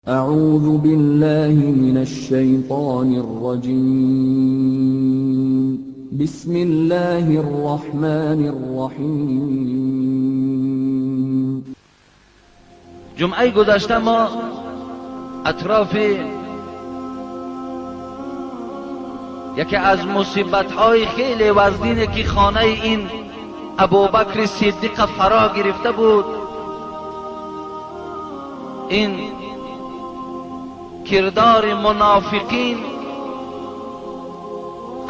اعوذ بالله من الشیطان الرجیم. بسم الله الرحمن الرحیم. جمعه گذشته ما اطراف یکی از مصیبت‌های خیلی وزنی که خانه این ابوبکر صدیق فرا گرفته بود، این کردار منافقین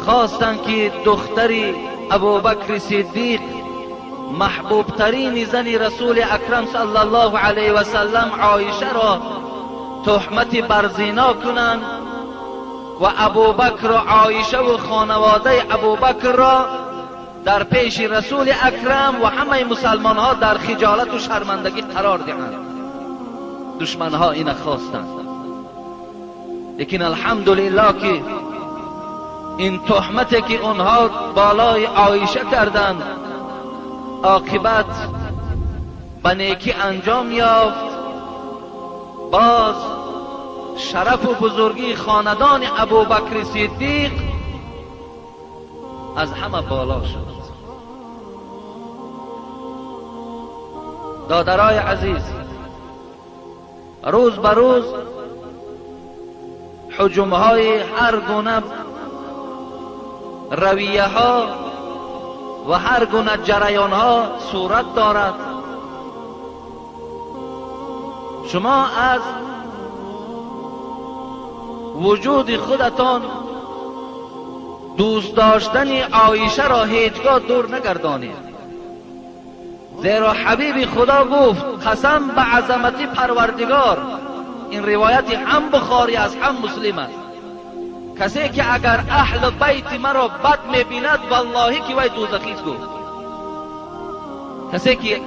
خواستند که دختری ابوبکر صدیق محبوب ترین زن رسول اکرم صلی الله علیه و سلم عایشه را تهمت بر زنا کنند و ابوبکر و عایشه و خانواده ابوبکر را در پیش رسول اکرم و همه مسلمان ها در خجالت و شرمندگی قرار دهند. دشمن ها این خواستند، لیکن الحمدلله که این تهمتی که اونها بالای عایشه کردند عاقبت به نیکی انجام یافت. باز شرف و بزرگی خاندان ابوبکر صدیق از همه بالا شد. دادرای عزیز، روز به روز حجوم های هر گونه رویه ها و هر گونه جریان ها صورت دارد. شما از وجود خودتان دوست داشتن عایشه را هیچگاه دور نگردانید، زیرا حبیب خدا گفت قسم به عظمت پروردگار، این روایت هم بخاری است هم مسلم است، کسی که اگر اهل بیت مرا بد میبیند والله که وی دوزخی است. گفت کسی که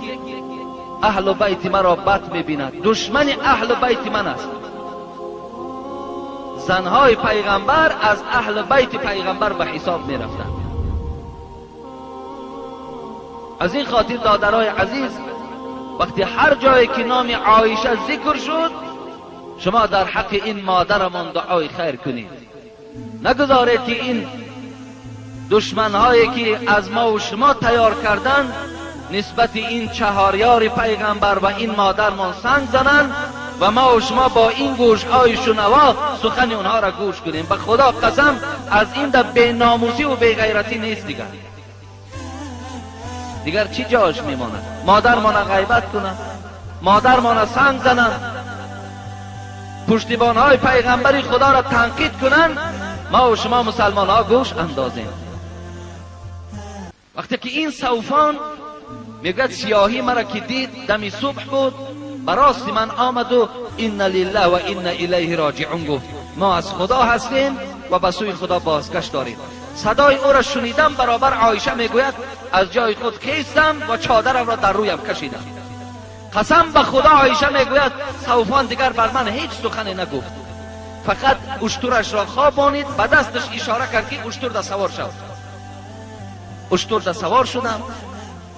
اهل بیت مرا بد میبیند دشمن اهل بیت من است. زنهای پیغمبر از اهل بیت پیغمبر به حساب میرفتند. از این خاطر دادرای عزیز، وقتی هر جایی که نام عایشه ذکر شد شما در حق این مادرمان دعای خیر کنید. نگذارید که این دشمنهایی که از ما و شما تیار کردند نسبت این چهاریار پیغمبر و این مادرمان سنگ زنند و ما و شما با این گوشهای شنوا سخن اونها را گوش کنیم. به خدا قسم از این در بی ناموسی و بی غیرتی نیست. دیگر چی جاش میماند؟ مادرمان غیبت کنند، مادرمان سنگ زنند، پشتیبانهای پیغمبری خدا را تنقید کنند، ما و شما مسلمان ها گوش اندازیم. وقتی که این صوفان میگد سیاهی مرا که دید دمی صبح بود، براستی من آمد و این لله و این الیه راجعون گفت ما از خدا هستیم و به سوی خدا بازگشت داریم. صدای او را شنیدم، برابر عایشه میگوید از جای خود خیستم و چادرم را در رویم کشیدم. قسم به خدا عایشه میگوید صوفان دیگر بر من هیچ سخنی نگفت، فقط اشترش را خوابانید، به دستش اشاره کرد که اشتر در سوار شد. اشتر در سوار شدم،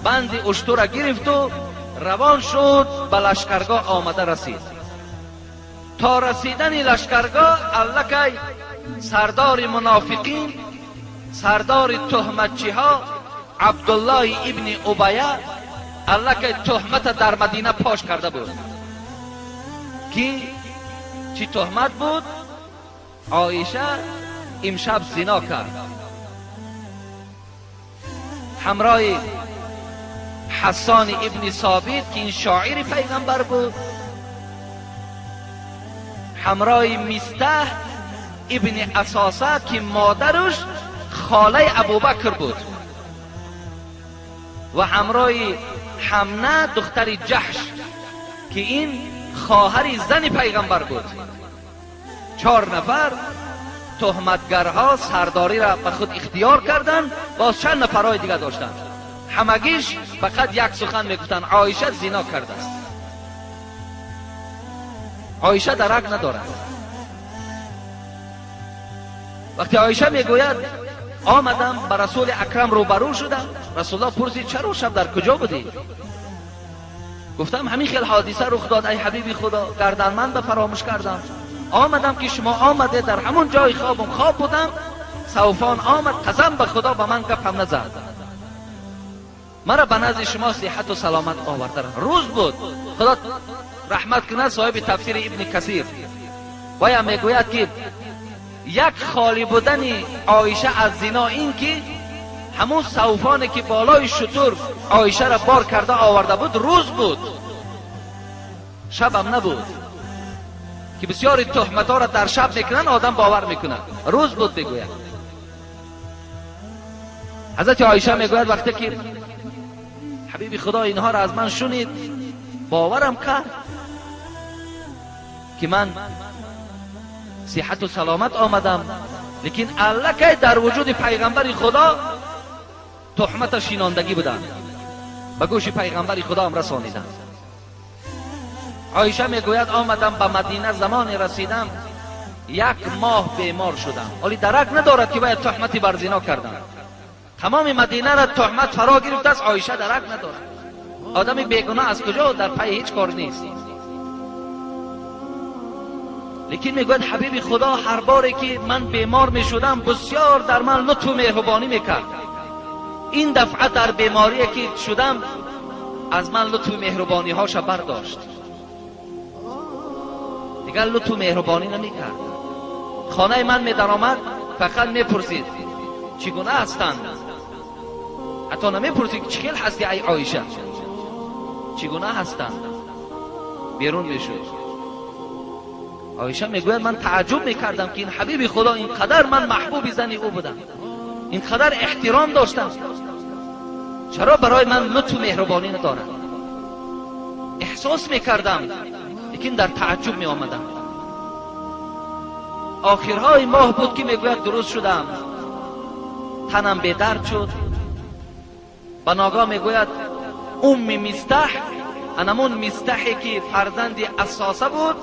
بند اشتر را گرفت و روان شد به لشکرگاه آمده رسید. تا رسیدن لشکرگاه الکی سردار منافقین، سردار تهمتچی ها عبدالله ابن ابیه الکی تهمت در مدینه پاش کرده بود. که چی تهمت بود؟ عایشه امشب زنا کرد. همراه حسان ابن ثابت که این شاعر پیغمبر بود، همراه مستح ابن اساسه که مادرش خاله ابوبکر بود، و همراه حمنه دختر جحش که این خواهر زن پیغمبر بود. 4 نفر تهمتگرها سرداری را به خود اختیار کردند. باز چند نفرهای دیگه داشتند، همگیش فقط یک سخن میگفتند عایشه زنا کرده است. عایشه درک ندارد. وقتی عایشه میگوید آمدم به رسول اکرم روبرو شدم، رسول الله پرسید چرا شب در کجا بودی؟ گفتم همین خیلی حادثه رخ داد ای حبیبی خدا، گردنمند به فراموش کردم. آمدم که شما آمده، در همون جای خواب بودم. صوفان آمد، قسم به خدا به من گپم نزد. مرا به نزد شما صحت و سلامت آورده. روز بود، خدا رحمت کنه صاحب تفسیر ابن کثیر ویا میگوید که یک خالی بودن عایشه از زنا این که همون صوفانی که بالای شتر عایشه را بار کرده آورده بود روز بود، شبم نبود که بسیاری تهمت ها را در شب میکنن آدم باور میکنه. روز بود میگوید. حضرت عایشه میگوید وقتی که حبیبی خدا اینها را از من شنید باورم کرد که من صحت و سلامت آمدم، لیکن الکی در وجود پیغمبر خدا تهمت شیناندگی بودن، به گوش پیغمبر خدا هم رسانیدن. عایشه میگوید آمدم به مدینه، زمانی رسیدم 1 ماه بیمار شدم، ولی درک ندارد که باید تهمتی بر زنا کردم. تمام مدینه را تهمت فرا گرفته است، عایشه درک ندارد. آدمی بیگناه از کجا در پای هیچ کار نیست. لیکن میگوید حبیب خدا هر باری که من بیمار میشدم بسیار در من لطف و مهربانی میکرد. این دفعه در بیماری که شدم از من لطف و مهربانی هاش برداشت، دیگر لطف و مهربانی نمیکرد. خانه من میدرآمد فقط میپرسید چگونه هستند، حتی نمیپرسید چگل هستی ای عایشه، چگونه هستند. بیرون میشد. عایشه میگوید من تعجب میکردم که این حبیب خدا اینقدر من محبوب زنی او بودم، اینقدر احترام داشتم، چرا برای من لطف و مهربانی ندارد؟ احساس میکردم لیکن در تعجب می آمدم. آخرهای ماه بود که میگوید درست شدم، تنم به درد شد. به ناگاه میگوید مستح، انمون مستحی که فرزند اساسه بود،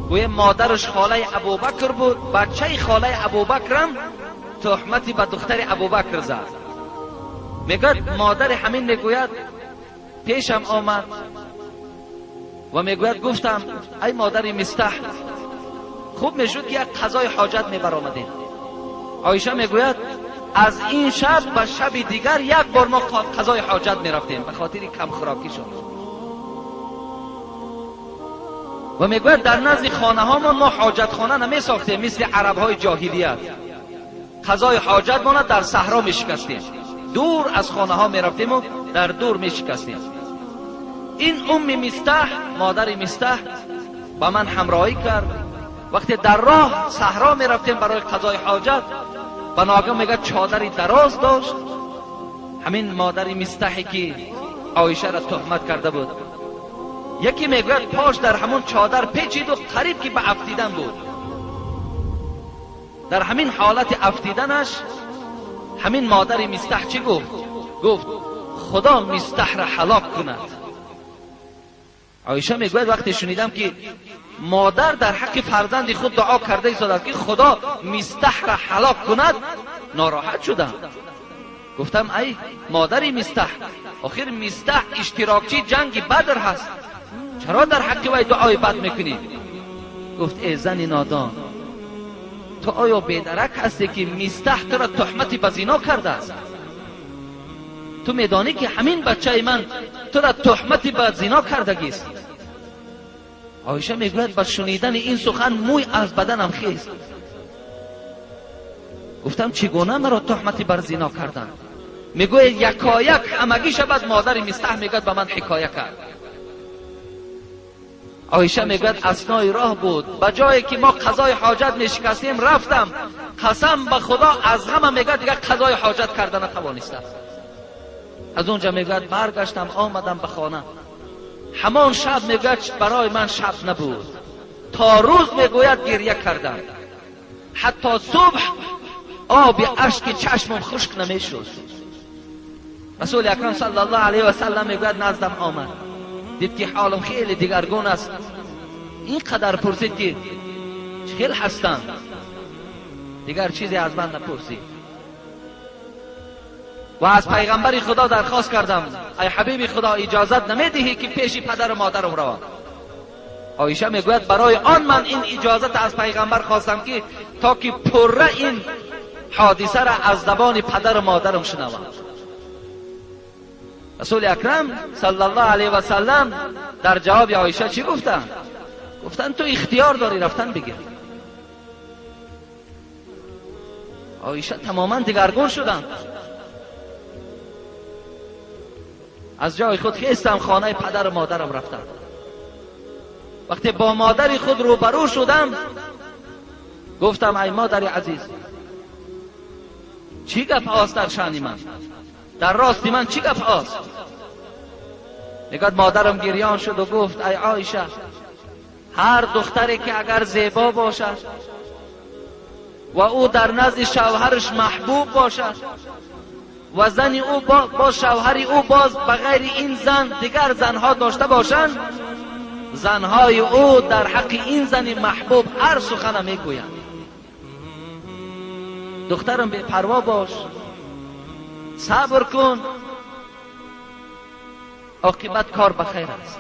گویا مادرش خاله ابوبکر بود، بچه خاله ابوبکرم تهمتی به دختر ابوبکر زد. میگوید مادر همین میگوید پیشم آمد و میگوید گفتم ای مادر مستح، خوب میشد که یک قضای حاجت میبرآمدیم. عایشه میگوید از این شب به شب دیگر 1 بار ما قضای حاجت میرفتیم به خاطر کم خوراکی شد. و میگوید در نزد خانه ها ما حاجت خانه نمی ساختیم مثل عرب های جاهلیت. قضای حاجت ما در صحرا میشکستیم، دور از خانه ها میرفتیم و در دور میشکستیم. این مستح، مادر مستح با من همراهی کرد. وقتی در راه صحرا میرفتیم برای قضای حاجت، به ناگاه میگه چادری دراز داشت، همین مادر مستحی که عایشه را تهمت کرده بود. یکی میگوید پاش در همون چادر پیچید و قریب که به افتیدن بود. در همین حالت افتیدنش همین مادر مستح چی گفت؟ گفت خدا مستح را هلاک کند. عایشه میگوید وقتی شنیدم که مادر در حق فرزند خود دعا کرده ایستاد که خدا مستح را هلاک کند، ناراحت شدم. گفتم ای مادر مستح، آخر مستح اشتراکچی جنگ بدر هست، چرا در حق وی دعای بد میکنی؟ گفت ای زن نادان، تو آیا بیدرک هستی که مستح تو را تهمتی به زنا کرده است؟ تو میدانی که همین بچه من تو را تهمتی به زنا کردگی است. عایشه میگوید با شنیدن این سخن موی از بدنم خیست. گفتم چگونه مرا تهمتی بر زنا کردن؟ میگوید یکایک همگی شب مادر مستح میگوید به من حکایه کرد. عایشه میگوید اثنای راه بود، به جایی که ما قضای حاجت میشکستیم رفتم، قسم به خدا از غم میگوید دیگه قضای حاجت کردن نتوانستم. از اونجا میگوید برگشتم آمدم به خانه. همان شب میگوید برای من شب نبود، تا روز میگوید گریه کردم، حتی صبح آب اشک چشمم خشک نمیشد. رسول اکرم صلی الله علیه و سلم میگوید نزدم آمد، دید که حالم خیلی دیگرگون است. اینقدر پرسید که چخیل هستم، دیگر چیزی از من نپرسید. و از پیغمبر خدا درخواست کردم ای حبیب خدا اجازت نمیدهی که پیش پدر و مادرم روم؟ عایشه میگوید برای آن من این اجازت از پیغمبر خواستم که تا که پره این حادثه را از زبان پدر و مادرم شنوم. رسول اکرم صلی الله علیه و سلم در جواب عایشه چی گفتن؟ گفتن تو اختیار داری رفتن بگیر. عایشه تماما دگرگون شدن. از جای خود خیستم خانه پدر و مادرم رفتم. وقتی با مادر خود روبرو شدم گفتم ای مادر عزیز چی گپ است در شأن من؟ در راست من چی گپ است؟ نگاه مادرم گریان شد و گفت ای عایشه هر دختری که اگر زیبا باشد و او در نزد شوهرش محبوب باشد و زن او با شوهری او باز بغیر این زن دیگر زنها داشته باشند، زنهای او در حق این زن محبوب هر سخن میگویند. دخترم بی پروا باش، صبر کن، عاقبت کار بخیر است.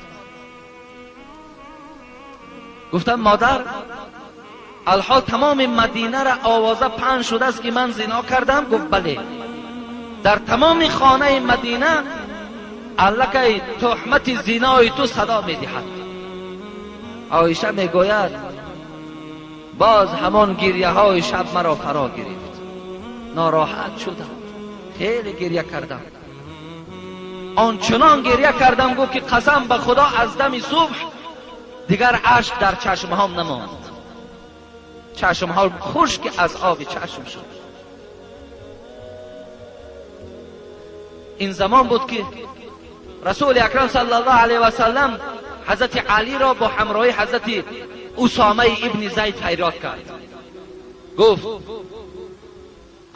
گفتم مادر الحال تمام مدینه را آوازه پخش شده است که من زنا کردم؟ گفت بله. در تمام خانه مدینه الکی تهمت زنای تو صدا میدهد. عایشه میگوید باز همان گریه های شب مرا فرا گرفت. ناراحت شدم، خیلی گریه کردم، آنچنان گریه کردم گفت که قسم به خدا از دم صبح دیگر اشک در چشمهام نماند. چشمهام خشک از آب چشم شد. این زمان بود که رسول اکرم صلی الله علیه و سلم حضرت علی را با همراهی حضرت اسامه ابن زید فریاد کرد. گفت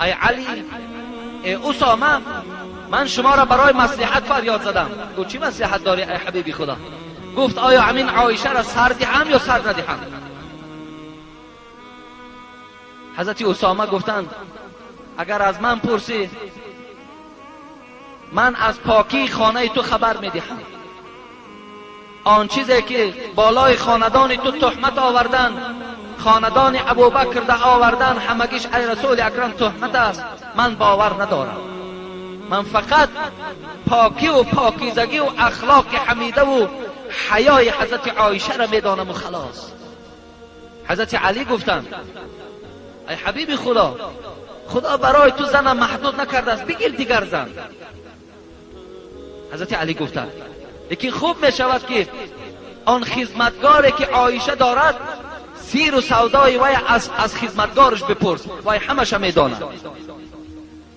ای علی، ای اسامه، من شما را برای مصلحت فریاد زدم. گفت چی مصلحت داری ای حبیبی خدا؟ گفت آیا همین عایشه را سر دهم یا سر ندهم؟ حضرت اسامه گفتند اگر از من پرسی من از پاکی خانه تو خبر میدهم. آن چیزی که بالای خاندان تو تهمت آوردن، خاندان ابوبکر ده آوردن، همگیش ای رسول اکرم تهمت است، من باور ندارم. من فقط پاکی و پاکیزگی و اخلاق حمیده و حیای حضرت عایشه را میدانم و خلاص. حضرت علی گفتند ای حبیب خدا، خدا برای تو زن محدود نکرده است، بگیر دیگر زن. حضرت علی گفتند لیکن خوب می شود که آن خدمتگاری که عایشه دارد سیر و سودای وی از خدمتگارش بپرس، وی همش می داند.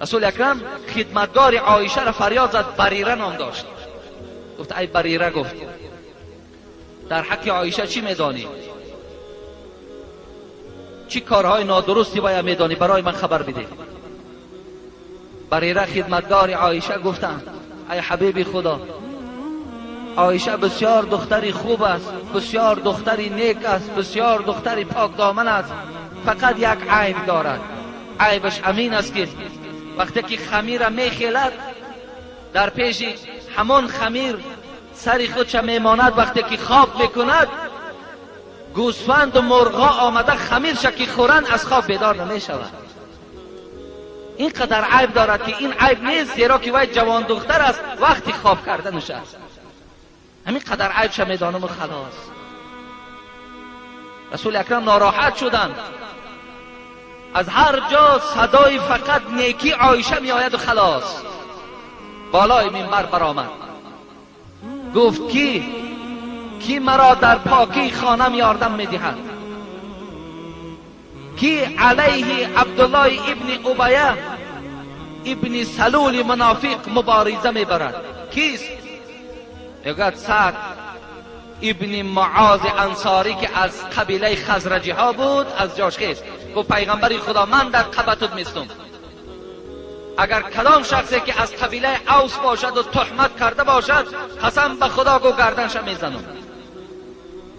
رسول اکرم خدمتگار عایشه را فریاد زد. بریره نام داشت. گفت ای بریره، گفت در حق عایشه چی می دانی؟ چی کارهای نادرستی وی می دانی؟ برای من خبر بده. بریره خدمتگار عایشه گفتند ای حبیب خدا، عایشه بسیار دختری خوب است، بسیار دختری نیک است، بسیار دختری پاک دامن است، فقط یک عیب دارد. عیبش همین است که وقتی که خمیر میخیلد در پیش همان خمیر سری خودش میماند، وقتی که خواب میکند گوسفند و مرغا آمده خمیرش که خورند از خواب بیدار نمیشود. اینقدر عیب دارد که این عیب نیست، زیرا که وی جوان دختر است، وقتی خواب کردنش است. همین قدر عیبش میدانم و خلاص. رسول اکرم ناراحت شدند. از هر جا صدای فقط نیکی عایشه می آید و خلاص. بالای منبر برآمد. گفت کی مرا در پاکی خانم یاردم می دهد؟ کی علیه عبدالله ابن ابیه ابن سلول منافق مبارزه می برد؟ کیست؟ میگوید سعد ابن معاذ انصاری که از قبیله خزرجی ها بود، از جاش خیست. گفت پیغمبر خدا، من در قبطت میستم، اگر کدام شخصی که از قبیله اوس باشد و تهمت کرده باشد، قسم به خدا گو گردنش میزنم.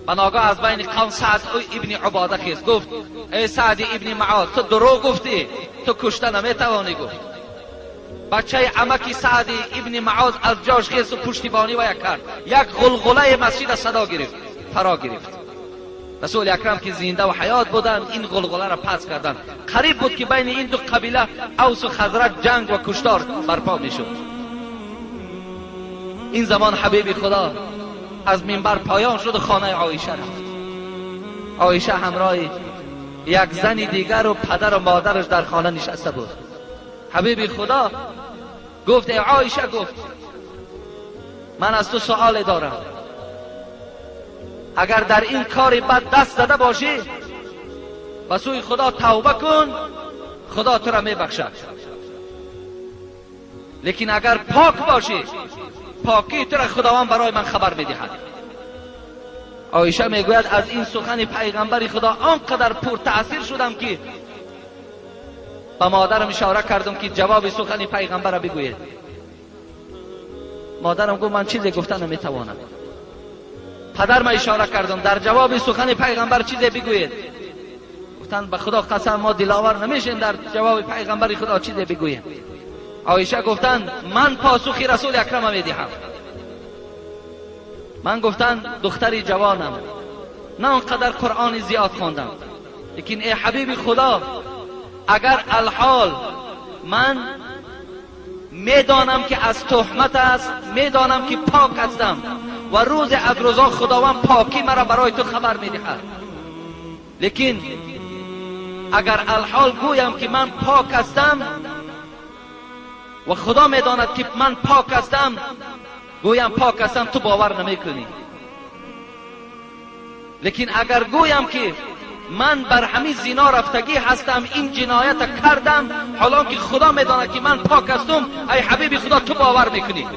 بناگاه از بین قوم سعد ابن عباده خیست. گفت ای سعد ابن معاذ، تو دروغ گفتی، تو کشته نمیتوانی. گفت بچه عمکی سعد ابن معاذ از جاش خیز و پشتیبانی و یک کرد. یک غلغله مسجد صدا گرفت، فرا گرفت. رسول اکرم که زنده و حیات بودند این غلغله را پس کردند. قریب بود که بین این دو قبیله اوس و خزرج جنگ و کشتار برپا میشد. این زمان حبیب خدا از منبر پایان شد و خانه عایشه رفت. عایشه همراه یک زن دیگر و پدر و مادرش در خانه نشسته بود. حبیب خدا گفت ای عایشه، گفت من از تو سوال دارم، اگر در این کار بد دست زده باشی و سوی خدا توبه کن، خدا تو را میبخشد. لیکن اگر پاک باشی، پاکی تو را خداوند برای من خبر میدهد. عایشه میگوید از این سخن پیغمبر خدا آنقدر پر تأثیر شدم که با مادرم اشاره کردم که جواب سخن پیغمبر را بگوید. مادرم گفت من چیزی گفتن نمیتوانم. پدرم اشاره کردم در جواب سخن پیغمبر چیزی بگوید. گفتن به خدا قسم ما دلاور نمیشیم در جواب پیغمبر خدا چیزی بگوییم. عایشه گفتن من پاسخی رسول اکرم میدهم. من گفتن دختری جوانم، نه اونقدر قرآن زیاد خواندم، لیکن ای حبیب خدا اگر الحال من میدانم که از تهمت است، میدانم که پاک هستم و روز از روزا خداوند پاکی مرا برای تو خبر میدهد، لیکن اگر الحال گویم که من پاک هستم و خدا میداند که من پاک هستم، گویم پاک هستم، تو باور نمیکنی. لیکن اگر گویم که من بر همین زنا رفتگی هستم، این جنایت کردم، حالا که خدا میداند که من پاک هستم، ای حبیب خدا تو باور میکنی.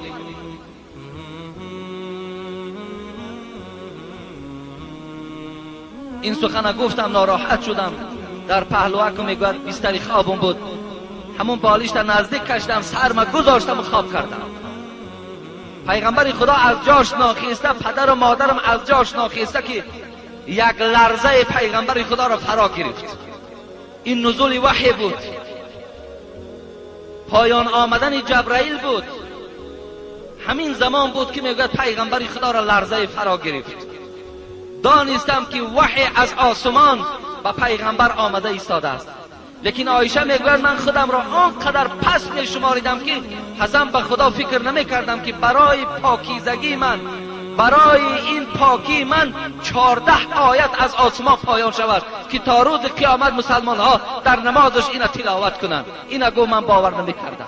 این سخن گفتم ناراحت شدم. در پهلوکم میگوید بستر خوابم بود، همون بالش در نزدیک کشیدم، سرم گذاشتم و خواب کردم. پیغمبر خدا از جاش ناخیسته، پدر و مادرم از جاش ناخیسته که یک لرزه پیغمبر خدا را فرا گرفت. این نزول وحی بود، پایان آمدن جبرائیل بود. همین زمان بود که میگوید پیغمبر خدا را لرزه فرا گرفت. دانستم که وحی از آسمان و پیغمبر آمده ایستاده است. لیکن عایشه میگوید من خودم را آنقدر پست میشماریدم که قسم به خدا فکر نمیکردم که برای پاکیزگی من، برای این پاکی من 14 آیت از آسمان پایان شود که تا روز قیامت مسلمان ها در نمازش اینو تلاوت کنند. اینو گو من باور نمیکردم.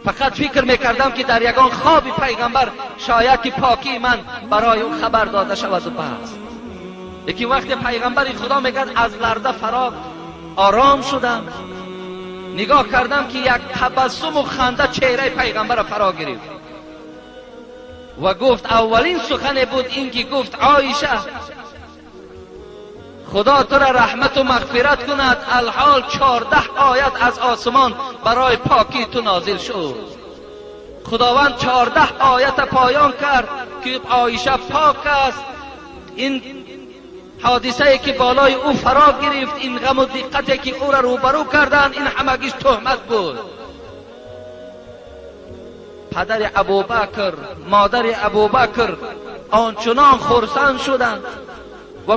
فقط فکر میکردم که در یگان خواب پیغمبر شاید که پاکی من برای اون خبر داده شود و بس. لیکن وقتی پیغمبر خدا میگه از لرزه فرا آرام شدم، نگاه کردم که یک تبسم و خنده چهره پیغمبر فرا گرفت و گفت اولین سخن بود این که گفت عایشه خدا تو را رحمت و مغفرت کند، الحال 14 آیت از آسمان برای پاکی تو نازل شد. خداوند 14 آیت پایان کرد که عایشه پاک است. این حادثه که بالای او فرا گرفت، این غم و دقتی که او را روبرو کردند، این همگیش تهمت بود. پدر ابوبکر، مادر ابوبکر آنچنان خرسند شدند و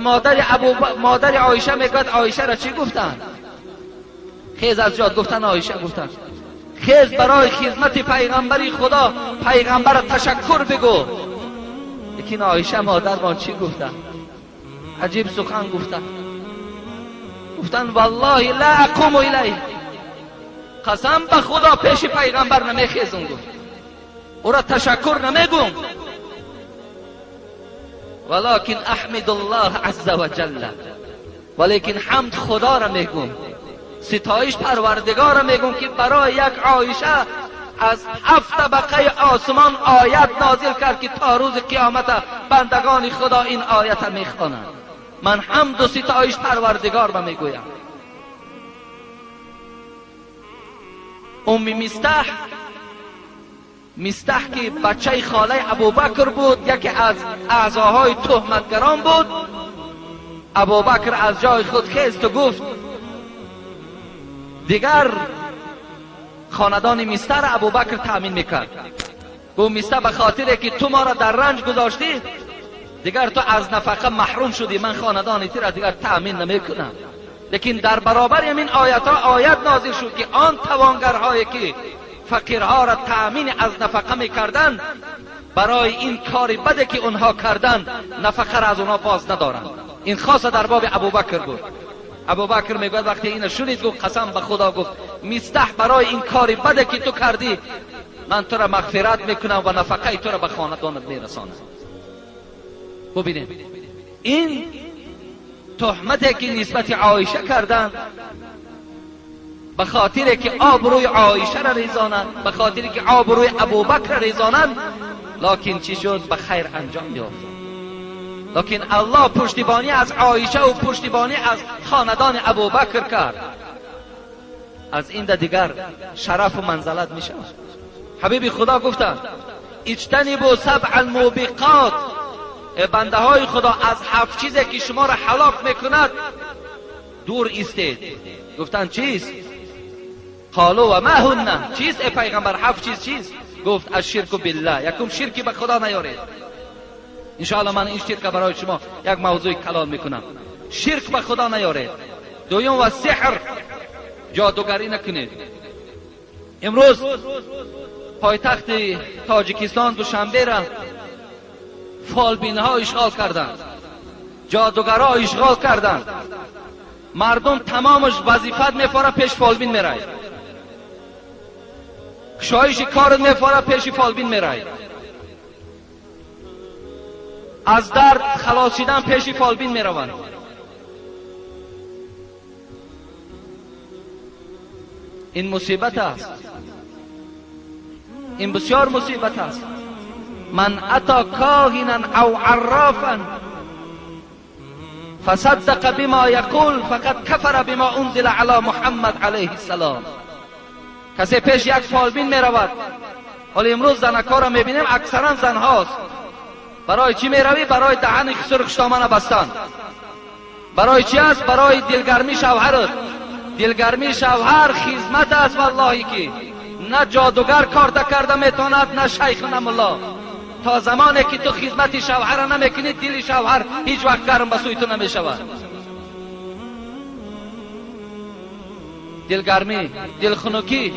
مادر عایشه میگوید عایشه را چی گفتند؟ خیز از جاد گفتن. عایشه گفتند خیز برای خدمت پیغمبر خدا پیغمبر تشکر بگو. لیکن عایشه مادر ما چی گفتند؟ عجیب سخن گفتن والله لا اقوم الیه، قسم به خدا پیش پیغمبر نمیخیزم، گفت او را تشکر نمیگم، ولکن احمد الله عز وجل، ولیکن حمد خدا را میگم، ستایش پروردگار را میگم که برای یک عایشه از 7 طبقه آسمان آیت نازل کرد که تا روز قیامت بندگان خدا این آیت را میخوانند. من حمد و ستایش پروردگار را میگویم. مستح که بچه خاله ابوبکر بود، یکی از اعضاهای تهمتگران بود. ابوبکر از جای خود خیست و گفت دیگر خاندان مستر ابوبکر تأمین میکرد. گفت مستر به خاطر که تو ما را در رنج گذاشتی دیگر تو از نفقه محروم شدی، من خاندان تو را دیگر تأمین نمیکنم. لیکن در برابر همین آیت نازل شد که آن توانگرهایی که فقیرها را تأمین از نفقه میکردند برای این کار بده که اونها کردند نفقه را از اونها باز ندارند. این خاصه در باب ابوبکر بود. ابوبکر میگوید وقتی اینو شنید گفت قسم به خدا، گفت مستح برای این کار بده که تو کردی من تو را مغفرت میکنم و نفقه تو را به خاندانت میرسانم. ببینید این تهمتی که نسبت عایشه کردند به خاطر که آبروی عایشه را ریزانند، به خاطر که آبروی ابوبکر را ریزانند، لکن چی شد؟ به خیر انجام یافت. لکن الله پشتیبانی از عایشه و پشتیبانی از خاندان ابوبکر کرد. از این دیگر شرف و منزلت میشه. حبیب خدا گفتند اجتنبوا سبع الموبقات، بنده های خدا از 7 چیزی که شما را هلاک میکند دور ایستید. گفتند چیست؟ قالوا و ما هن، چیست ای پیغمبر 7 چیز چیست؟ گفت الشرک بالله، یکم شرکی به خدا نیارید. انشاءالله من این شرک برای شما یک موضوع کلام میکنم. شرک به خدا نیارید. دوم و سحر، جادوگری نکنید. امروز پایتخت تاجیکستان دوشنبه را فالبین ها اشغال کردند، جادوگرها اشغال کردند. مردم تمامش وظیفت میفاره پیش فالبین میرای، کشایش کارت میفاره پیش فالبین میرای، از درد خلاص شدن پیش فالبین میروند. این مصیبت است، این بسیار مصیبت است. من اتا کاهنا او عرافا فصدق بما یقول فقد کفر بما انزل علی محمد علیه السلام. کسی پیش یک فالبین می رود، ولی امروز زنکا را می بینیم اکثرا زن هاست. برای چی می روی؟ برای دهن سرخش دامن بستن. برای چی است؟ برای دلگرمی شوهرت. دلگرمی شوهر خدمت است والله که نه جادوگر کار کرده میتواند، نه شیخ، نه ملا. تا زمانی که تو خدمت شوهر نمیکنی دل شوهر هیچ وقت گرم به سوی تو نمیشود. دلگرمی، دلخنکی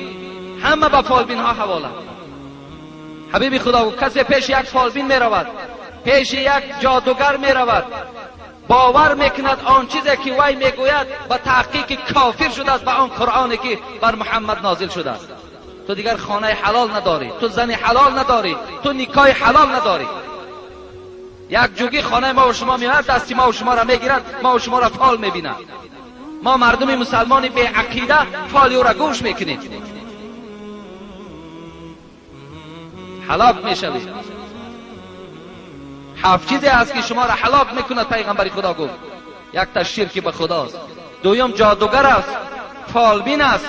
همه به فالبین ها حواله. حبیب خدا کسی پیش یک فالبین می رود، پیش یک جادوگر می رود، باور میکند آن چیزی که وی میگوید به تحقیق کافر شده است به آن قرآنی که بر محمد نازل شده است. تو دیگر خانه حلال نداری، تو زن حلال نداری، تو نکاح حلال نداری. یک جوگی خانه ما و شما میاد، دستی ما و شما را میگیرد، ما و شما را فال میبیند. ما مردم مسلمان به عقیده فال او را گوش میکنیم. هلاک میشوید. 7 چیزی است که شما را هلاک میکند. پیغمبر خدا گفت یک تا شرک به خداست، دوم جادوگر است، فالبین است،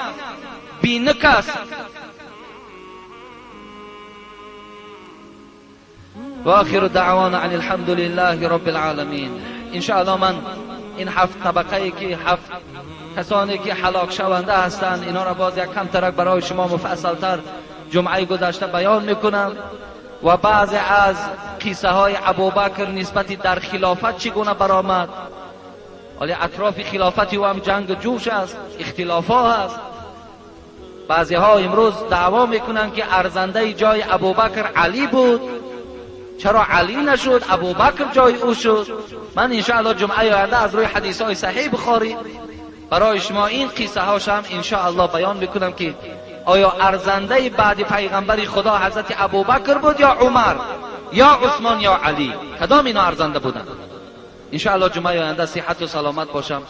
بینک است. و آخر دعوانا عن الحمد لله رب العالمین. انشاءالله من این 7 طبقه که 7 کسانی که هلاک شونده هستند اینا را باز یک کم ترک برای شما مفصل تر جمعه گذشته بیان میکنم و بعضی از قصه های ابوبکر نسبت در خلافت چگونه برآمد. ولی اطراف خلافت او هم جنگ جوش است، اختلافات است. بعضی ها امروز دعوا میکنند که ارزنده جای ابوبکر علی بود، چرا علی نشد ابوبکر جای او شد. من انشاءالله جمعه آینده از روی حدیث های صحیح بخاری برای شما این قصه هاش هم انشاءالله بیان میکنم که آیا ارزنده بعد پیغمبر خدا حضرت ابوبکر بود یا عمر یا عثمان یا علی؟ کدام اینا ارزنده بودند؟ انشاءالله جمعه آینده صحت و سلامت باشم.